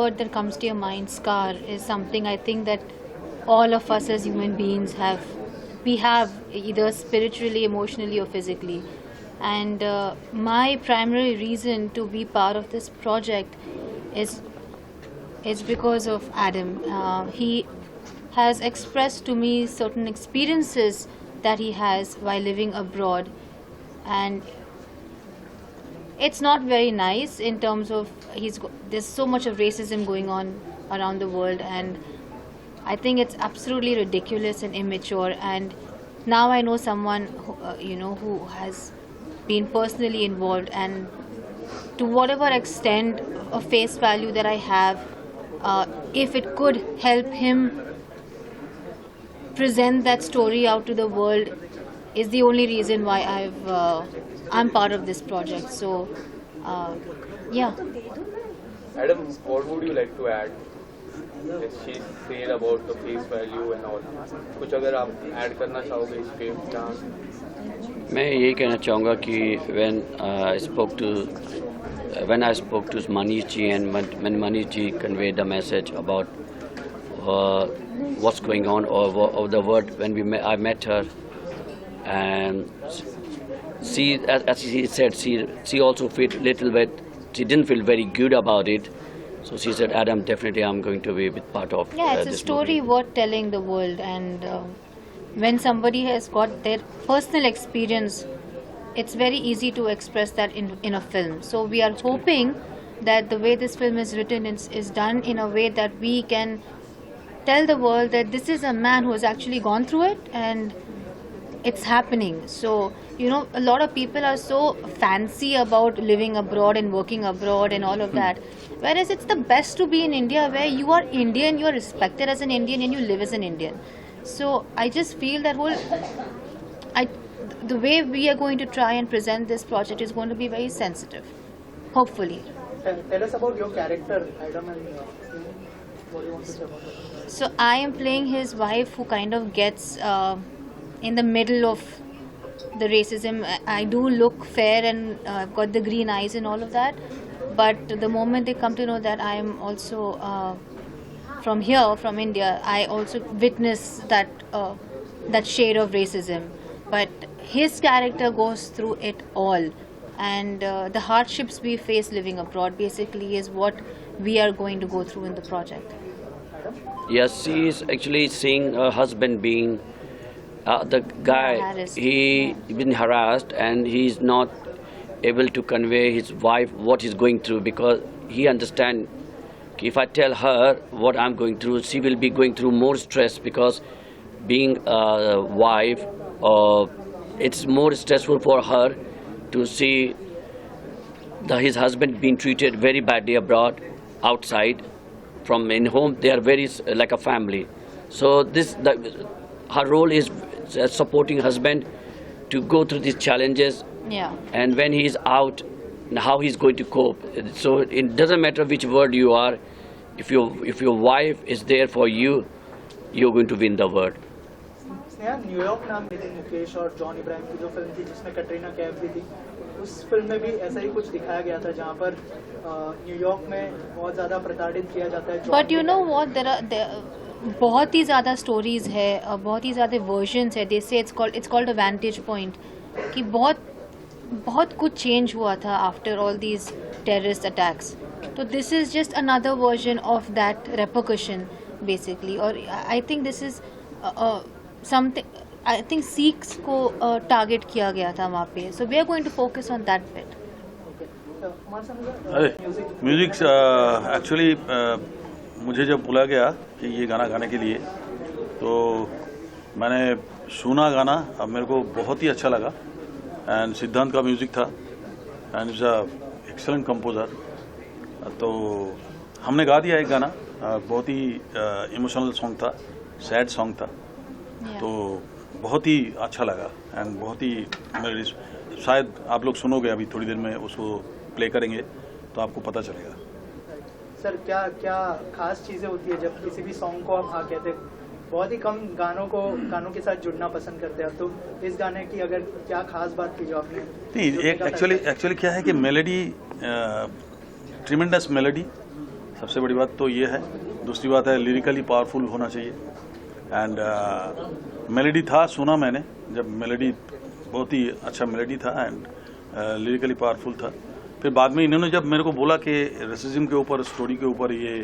word that comes to your mind, scar, is something I think that all of us as human beings have. We have either spiritually, emotionally, or physically. And my primary reason to be part of this project is because of Adam. He has expressed to me certain experiences that he has while living abroad, and it's not very nice in terms of there's so much of racism going on around the world, and I think it's absolutely ridiculous and immature. And now I know someone who has been personally involved, and to whatever extent of face value that I have, if it could help him present that story out to the world, is the only reason why I'm part of this project. So yeah. Adam, what would you like to add? As she said about the face value and all. कुछ अगर आप add करना चाहोगे इस पे यहाँ? मैं यही कहना चाहूँगा कि when I spoke to Manish ji, and when Manish ji conveyed the message about what's going on, or the word when I met her, and she, as she said, she also felt little bit. She didn't feel very good about it. So she said, Adam, definitely I'm going to be with part of it's a this story movie. worth telling the world. And when somebody has got their personal experience, it's very easy to express that in a film. So we are hoping that the way this film is written is done in a way that we can tell the world that this is a man who has actually gone through it, and it's happening. So, a lot of people are so fancy about living abroad and working abroad and all of that. Whereas it's the best to be in India, where you are Indian, you are respected as an Indian, and you live as an Indian. So I just feel that the way we are going to try and present this project is going to be very sensitive, hopefully. Tell us about your character, Adam, and what do you want to say about it? So I am playing his wife, who kind of gets in the middle of the racism. I do look fair, and I've got the green eyes and all of that. But the moment they come to know that I am also from here, from India, I also witness that shade of racism. But his character goes through it all, and the hardships we face living abroad basically is what we are going to go through in the project. Yes, she is actually seeing her husband being the guy. He been harassed, and he's not able to convey his wife what he's going through, because he understands if I tell her what I'm going through, she will be going through more stress, because being a wife, it's more stressful for her to see his husband being treated very badly abroad, outside. From in home, they are very like a family. So her role is supporting husband to go through these challenges. Yeah. And when he is out, how he's going to cope. So it doesn't matter which word you are. If your wife is there for you, you're going to win the word. Sneha, New York नाम दी थी मुकेश और John Ibrahim की जो film थी, जिसमें कटरीना कैफ भी थी. उस फिल्म में भी ऐसा ही कुछ दिखाया गया था, जहाँ पर न्यूयॉर्क में बहुत ज़्यादा प्रताड़ित किया जाता है. But you know what? There बहुत ही ज़्यादा स्टोरीज है, बहुत ही ज़्यादा वर्जन्स है. They say it's called a vantage point. कि बहुत कुछ चेंज हुआ था after all these terrorist attacks. So this is just another version of that repercussion basically. और I think this is something. I think Sikhs को target किया गया था वहाँ पे. So we are going to focus on that bit. Music actually मुझे जब बुला गया कि ये गाना गाने के लिए, तो मैंने सुना गाना. अब मेरे को बहुत ही अच्छा लगा. एंड सिद्धांत का म्यूजिक था, and is a excellent composer. तो हमने गा दिया एक गाना. बहुत ही इमोशनल सॉन्ग था, सैड सॉन्ग था. तो बहुत ही अच्छा लगा, एंड बहुत ही शायद आप लोग सुनोगे अभी थोड़ी देर में, उसको प्ले करेंगे तो आपको पता चलेगा. सर, क्या खास चीज़ें होती है जब किसी भी सॉन्ग को आप कहते हैं? बहुत ही कम गानों के साथ जुड़ना पसंद करते हैं. तो इस गाने की अगर क्या खास बात की जो आपने? नहीं, एक्चुअली क्या है कि मेलोडी, ट्रिमेंडस मेलोडी, सबसे बड़ी बात तो ये है। दूसरी बात है लिरिकली पावरफुल होना चाहिए। एंड मेलोडी था, सुना मैंने, जब मेलोडी बहुत ही अच्छा मेलोडी था एंड लिरिकली पावरफुल था। फिर बाद में इन्होंने जब मेरे को बोला कि रेसिज्म के ऊपर, स्टोरी के ऊपर ये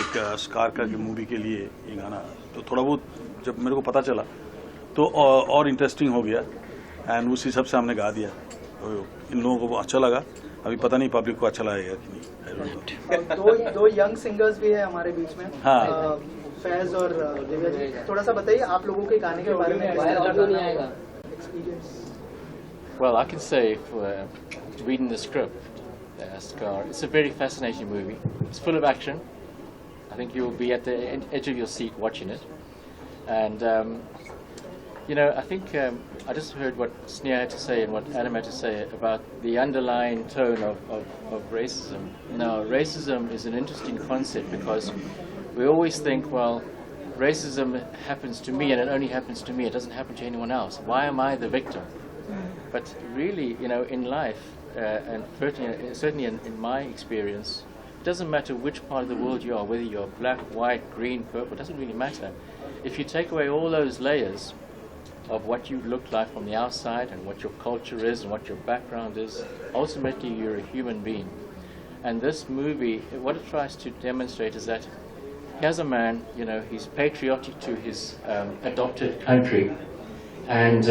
एक स्कार का मूवी के लिए ये गाना, तो थोड़ा बहुत जब मेरे को पता चला तो और इंटरेस्टिंग हो गया एंड उस हिसाब से हमने गा दिया। तो इन लोगों को अच्छा लगा, अभी पता नहीं पब्लिक को अच्छा लगेगा कि नहीं। दो यंग सिंगर्स भी है हमारे बीच में, हाँ। फैज और दिव्या जी, थोड़ा सा बताइए आप लोगों के गाने के बारे में experience. Well, I can say, reading the script, Scar, it's a very fascinating movie. It's full of action. I think you'll be at the edge of your seat watching it. And, I think I just heard what Sneha had to say and what Adam had to say about the underlying tone of racism. Now, racism is an interesting concept because we always think, well, racism happens to me and it only happens to me. It doesn't happen to anyone else. Why am I the victim? But really, in life, and certainly in my experience, it doesn't matter which part of the world you are, whether you're black, white, green, purple, it doesn't really matter. If you take away all those layers of what you look like from the outside and what your culture is and what your background is, ultimately you're a human being. And this movie, what it tries to demonstrate is that here's a man, he's patriotic to his adopted country, and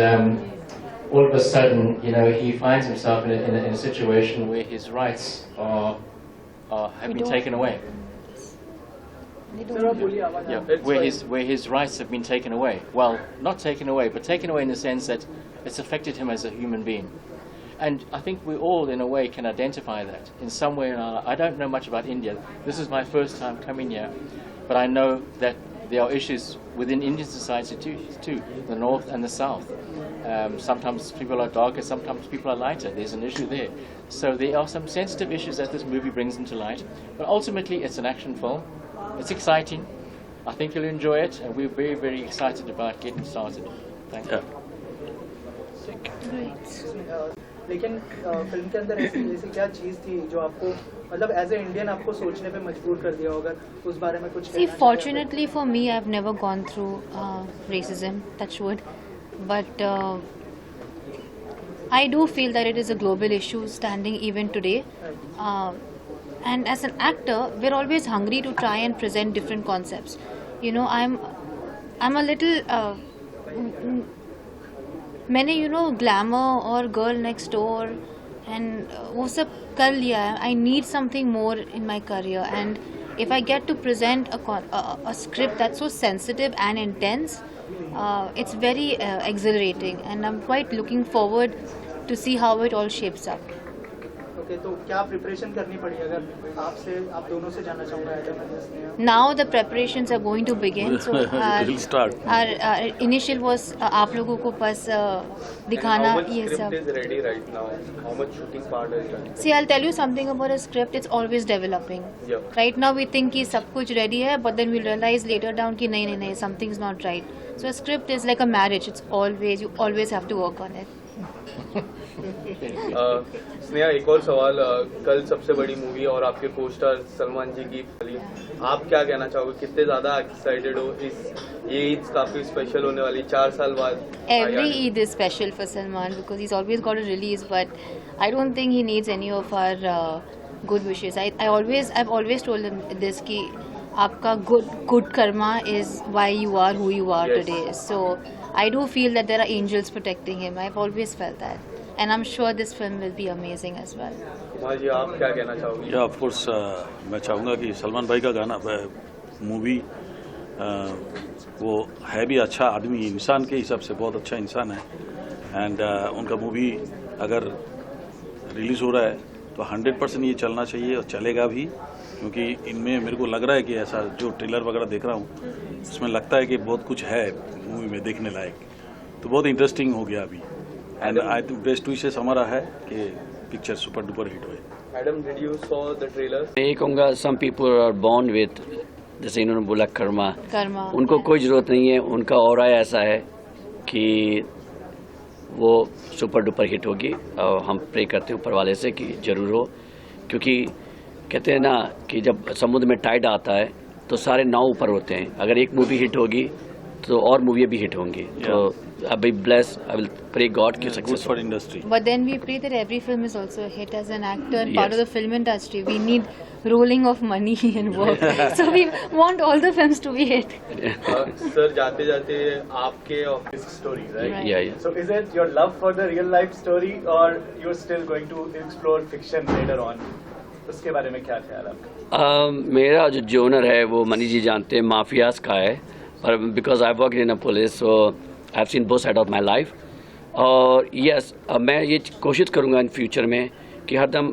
all of a sudden, he finds himself in a situation where his rights have been taken away. Yeah, where his rights have been taken away. Well, not taken away, but taken away in the sense that it's affected him as a human being. And I think we all, in a way, can identify that in some way or another. I don't know much about India. This is my first time coming here, but I know that there are issues within Indian society too, the north and the south. Sometimes people are darker, sometimes people are lighter. There's an issue there. So there are some sensitive issues that this movie brings into light. But ultimately, it's an action film. It's exciting. I think you'll enjoy it, and we're very, very excited about getting started. Thank you. लेकिन film के अंदर ऐसी क्या चीज़ थी जो आपको मतलब as a Indian आपको सोचने पे मजबूर कर दिया होगा, उस बारे में कुछ? See, fortunately for me, I've never gone through racism, touch wood, but I do feel that it is a global issue standing even today. And as an actor, we're always hungry to try and present different concepts. I'm a little मैंने glamour और girl next door and वो सब कर लिया है. I need something more in my career, and if I get to present a script that's so sensitive and intense, it's very exhilarating, and I'm quite looking forward to see how it all shapes up. Okay, तो क्या preparation करनी पड़ी? अगर आप दोनों से जानना चाहूँगा एडम और Sneha. Now the preparations are going to begin. So We'll start. Our initial was आप लोगों को बस दिखाना ये सब. How much script is ready right now? How much shooting part is done? See, I'll tell you something about a script. It's always developing. Yeah. Right now we think कि सब कुछ ready है, but then we realize later down कि नहीं, something's not right. So a script is like a marriage. You always have to work on it. Sneha, एक और सवाल. कल सबसे बड़ी मूवी और आपके कोस्टार सलमान जी की, आप क्या कहना चाहोगे? कितने ज्यादा एक्साइटेड हो? ये ईद काफी स्पेशल होने वाली, 4 साल बाद. Every Eid is special for Salman because he's always got a release, but I don't think he needs any of our good wishes. I've always told him this कि आपका good karma is why you are who you are today. So I do feel that there are angels protecting him. I've always felt that, and I'm sure this film will be amazing as well. Kumar ji, आप क्या कहना चाहोगे? या of course मैं चाहूँगा कि सलमान भाई का गाना मूवी वो है भी अच्छा आदमी, इंसान के हिसाब से बहुत अच्छा इंसान है, एंड उनका मूवी अगर रिलीज़ हो रहा है तो 100% ये चलना चाहिए और चलेगा भी, क्योंकि इनमें मेरे को लग रहा है कि ऐसा जो ट्रेलर वगैरह देख रहा हूँ उसमें लगता है कि बहुत कुछ है मूवी में देखने लायक, तो बहुत इंटरेस्टिंग हो गया अभी, and I think best wishes हमारा है कि पिक्चर सुपर डुपर हिट हुए. Adam, did you saw the trailer? मैं कहूँगा some people are born with, जैसे इन्होंने बोला कर्मा, उनको कोई ज़रूरत नहीं है, उनका ऑरा ऐसा है कि वो सुपर डुपर हिट होगी, और हम प्रे करते हैं ऊपर वाले से कि ज़रूर हो, क्योंकि कहते हैं ना कि जब समुद्र में टाइड आता है तो सारे नाव ऊपर होते हैं, अगर एक मूवी हिट होगी तो और मूवी भी हिट होंगी. तो I will bless, I will pray God की success for industry. But then we pray that every film is also a hit. As an actor and part of the film industry, we need rolling of money and work. So we want all the films to be hit. Sir जाते जाते आपके office story, right? Right. Yeah. So is it your love for the real life story or you're still going to explore fiction later on? उसके बारे में क्या ख्याल है आपका? मेरा जो जोनर है वो मनीष जी जानते हैं, माफियाज का है. और because I work in a police, so I have seen both side of my life. और यस, मैं ये कोशिश करूँगा इन फ्यूचर में कि हरदम,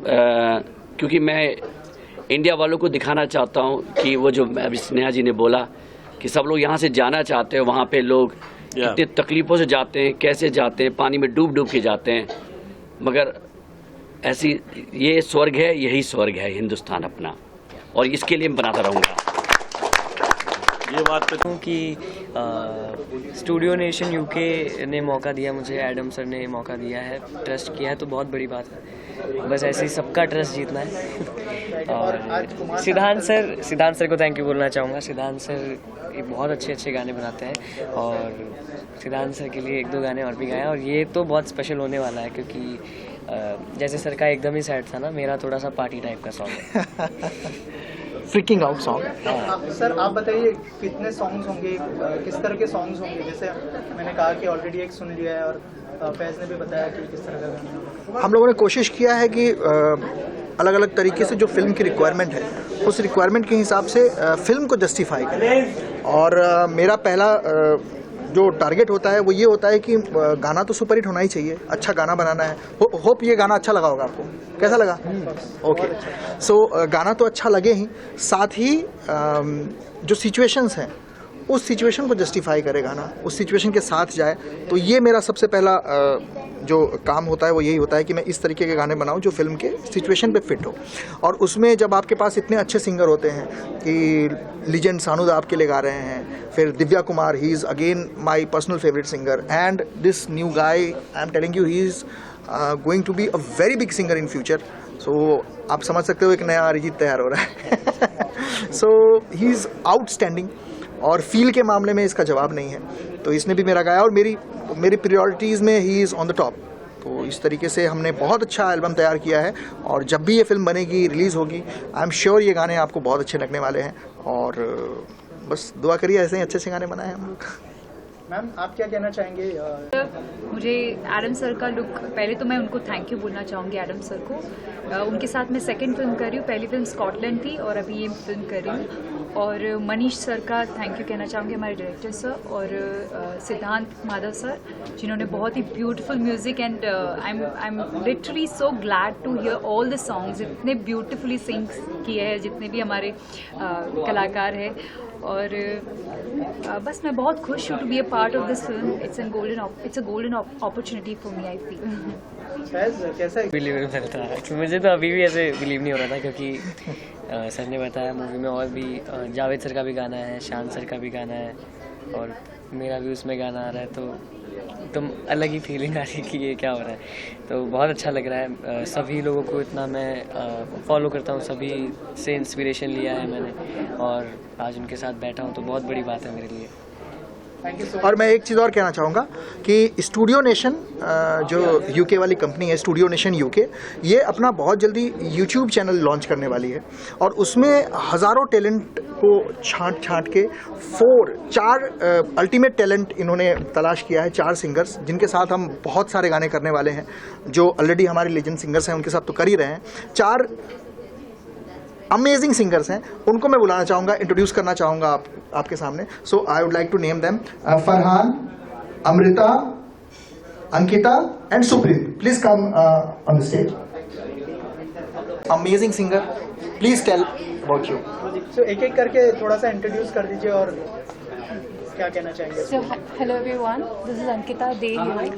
क्योंकि मैं इंडिया वालों को दिखाना चाहता हूँ कि वो जो अभी स्नेहा जी ने बोला कि सब लोग यहाँ से जाना चाहते हैं, वहाँ पे लोग कितने तकलीफ़ों से जाते हैं, कैसे जाते हैं, पानी में डूब डूब के जाते हैं. मगर ऐसी ये स्वर्ग है, यही स्वर्ग है हिंदुस्तान अपना, और इसके लिए मैं बनाता रहूँगा. ये बात पे कि स्टूडियो नेशन यूके ने मौका दिया मुझे, एडम सर ने मौका दिया है, ट्रस्ट किया है, तो बहुत बड़ी बात है. बस ऐसे ही सबका ट्रस्ट जीतना है. और सिद्धांत सर को थैंक यू बोलना चाहूँगा. सिद्धांत सर बहुत अच्छे गाने बनाते हैं, और सिद्धांत सर के लिए 1-2 गाने और भी गाए. और ये तो बहुत स्पेशल होने वाला है, क्योंकि जैसे सर का एकदम ही सैड था ना, मेरा थोड़ा सा पार्टी टाइप का सॉन्ग है. Fricking out song. सर आप बताइए कितने सॉन्ग्स होंगे, किस तरह के सॉन्ग्स होंगे? जैसे मैंने कहा कि ऑलरेडी एक सुन लिया है, और फैज ने भी बताया कि किस तरह का गाना. हम लोगों ने कोशिश किया है कि अलग अलग तरीके से जो फिल्म की रिक्वायरमेंट है, उस रिक्वायरमेंट के हिसाब से फिल्म को जस्टिफाई करें. और मेरा पहला जो टारगेट होता है वो ये होता है कि गाना तो सुपरहिट होना ही चाहिए, अच्छा गाना बनाना है. होप ये गाना अच्छा लगा होगा आपको. कैसा लगा? ओके. सो गाना तो अच्छा लगे ही, साथ ही जो सिचुएशंस हैं उस सिचुएशन को जस्टिफाई करे गाना, उस सिचुएशन के साथ जाए. तो ये मेरा सबसे पहला जो काम होता है वो यही होता है कि मैं इस तरीके के गाने बनाऊं जो फिल्म के सिचुएशन पे फिट हो. और उसमें जब आपके पास इतने अच्छे सिंगर होते हैं कि लीजेंड सानू आपके लिए गा रहे हैं, फिर Divya Kumar, he is again my personal favourite singer, and this new guy, I am telling you, he is going to be a very big singer in future. So आप समझ सकते हो एक नया अरिजीत तैयार हो रहा है. सो ही इज़ आउटस्टैंडिंग, और फील के मामले में इसका जवाब नहीं है. तो इसने भी मेरा गाया, और मेरी प्रायोरिटीज़ में he is on the top. तो इस तरीके से हमने बहुत अच्छा एल्बम तैयार किया है, और जब भी ये फिल्म बनेगी, रिलीज़ होगी, आई एम श्योर ये गाने आपको बहुत अच्छे लगने वाले हैं. और बस दुआ करिए ऐसे ही अच्छे गाने बनाए हम लोग. मैम आप क्या कहना चाहेंगे? मुझे एडम सर का लुक, पहले तो मैं उनको थैंक यू बोलना चाहूँगी एडम सर को. उनके साथ मैं सेकंड फिल्म कर रही हूँ, पहली फिल्म स्कॉटलैंड थी और अभी ये फिल्म कर रही हूँ. और मनीष सर का थैंक यू कहना चाहूँगी, हमारे डायरेक्टर सर, और सिद्धांत माधव सर, जिन्होंने बहुत ही beautiful music, and I am literally so glad to hear all the songs. इतने ब्यूटीफुली सिंग किए हैं जितने भी हमारे कलाकार हैं. और बस मैं बहुत खुश हूँ to be a part of this film. It's a golden opportunity for me, I feel. कैसा बिलीव नहीं मिलता है. मुझे तो अभी भी ऐसे बिलीव नहीं हो रहा था, क्योंकि सर ने बताया मूवी में और भी जावेद सर का भी गाना है, शान सर का भी गाना है, और मेरा भी उसमें गाना आ रहा है. तो तुम अलग ही फीलिंग आ रही है कि ये क्या हो रहा है. तो बहुत अच्छा लग रहा है. सभी लोगों को इतना मैं फॉलो करता हूँ, सभी से इंस्पिरेशन लिया है मैंने, और आज उनके साथ बैठा हूँ, तो बहुत बड़ी बात है मेरे लिए. और मैं एक चीज़ और कहना चाहूँगा कि स्टूडियो नेशन जो यूके वाली कंपनी है, स्टूडियो नेशन यूके, ये अपना बहुत जल्दी यूट्यूब चैनल लॉन्च करने वाली है. और उसमें हज़ारों टैलेंट को छांट के 4 अल्टीमेट टैलेंट इन्होंने तलाश किया है. 4 सिंगर्स जिनके साथ हम बहुत सारे गाने करने वाले हैं, जो ऑलरेडी हमारे लेजेंड सिंगर्स हैं उनके साथ तो कर ही रहे हैं. 4 अमेजिंग सिंगर्स हैं, उनको मैं बुलाना चाहूँगा, इंट्रोड्यूस करना चाहूँगा आपके सामने. So I would like to name them Farhan, Amrita, Ankita and Supreet. Please come on the stage. Amazing singer, please tell about you. So एक करके थोड़ा सा इंट्रोड्यूस कर दीजिए, और क्या कहना चाहेंगे? So hello everyone, this is Ankita Dey here,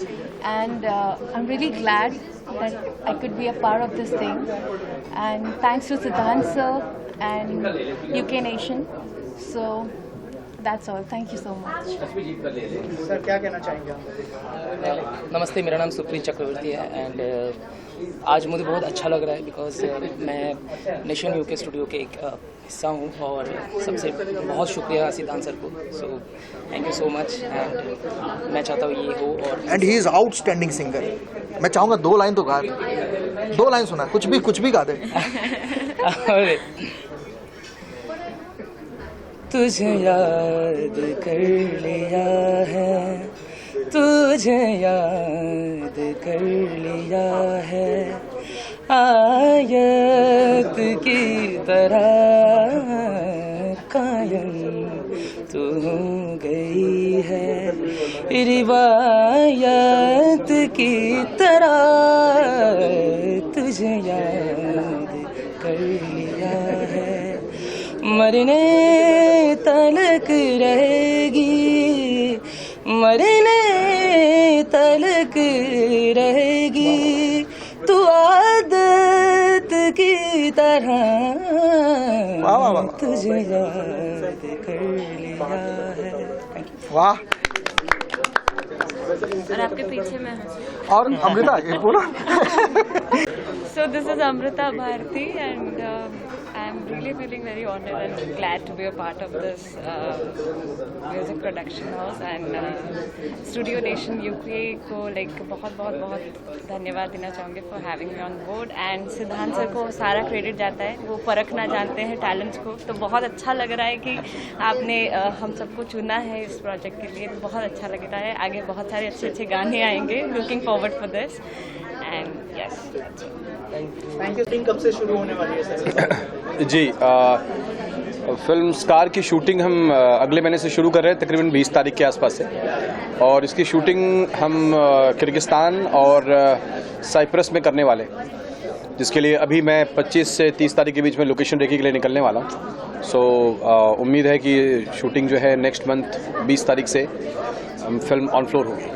and I'm really glad that I could be a part of this thing, and thanks to Siddhant sir and UK Nation. So that's all. Thank you so much. Sir क्या कहना चाहेंगे? नमस्ते, मेरा नाम सुप्रीत चक्रवर्ती है, and आज मुझे बहुत अच्छा लग रहा है बिकॉज मैं नेशन यूके स्टूडियो के एक हिस्सा हूँ और सबसे बहुत शुक्रिया सिद्धांत सर को, so thank you so much. And मैं चाहता हूँ ये हो और and he is outstanding singer. मैं चाहूँगा 2 लाइन तो गा दे, 2 लाइन सुना, कुछ भी गा दे। तुझे याद कर लिया है, तुझे याद कर लिया है, आयत की तरह कायम तू हो गई है, रिवायत की तरह तुझे याद कर लिया है, मरने तलक रहेगी, मरने तलक रहेगी, तू आदत की तरह तुझे याद कर लिया है। वाह। और आपके पीछे मैं और अमृता ये बोला। So this is Amrita Bharti and I'm really feeling very honored and glad to be a part of this music production house and Studio Nation UK को बहुत धन्यवाद देना चाहूँगी for having me on board and सिद्धांत sir को सारा credit जाता है, वो परखना जानते हैं टैलेंट्स को, तो बहुत अच्छा लग रहा है कि आपने हम सबको चुना है इस प्रोजेक्ट के लिए, तो बहुत अच्छा लग रहा है। आगे बहुत सारे अच्छे गाने आएंगे, looking forward for this and yes thank you. कब से शुरू होने वाली है सर? जी फिल्म स्कार की शूटिंग हम अगले महीने से शुरू कर रहे हैं, तकरीबन 20 तारीख के आसपास से, और इसकी शूटिंग हम किर्गिस्तान और साइप्रस में करने वाले, जिसके लिए अभी मैं 25 से 30 तारीख के बीच में लोकेशन रेकी के लिए निकलने वाला हूँ। सो उम्मीद है कि शूटिंग जो है नेक्स्ट मंथ 20 तारीख से फिल्म ऑन फ्लोर होगी।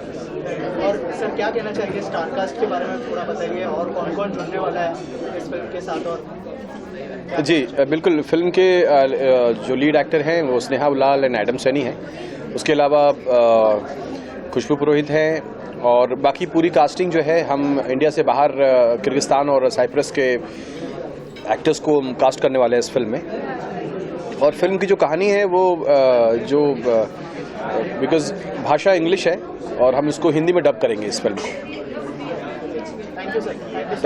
और सर क्या कहना चाहिए स्टार कास्ट के बारे में थोड़ा बताइए, और कौन कौन जुड़ने वाला है इस फिल्म के साथ? और जी बिल्कुल, फिल्म के जो लीड एक्टर हैं वो स्नेहा, उल्लाल एंड सैनी हैं। उसके अलावा खुशबू पुरोहित हैं, और बाकी पूरी कास्टिंग जो है हम इंडिया से बाहर किर्गिस्तान और साइप्रस के एक्टर्स को कास्ट करने वाले हैं इस फिल्म में। और फिल्म की जो कहानी है वो बिकॉज भाषा इंग्लिश है और हम इसको हिंदी में डब करेंगे इस फिल्म को। Thank you sir.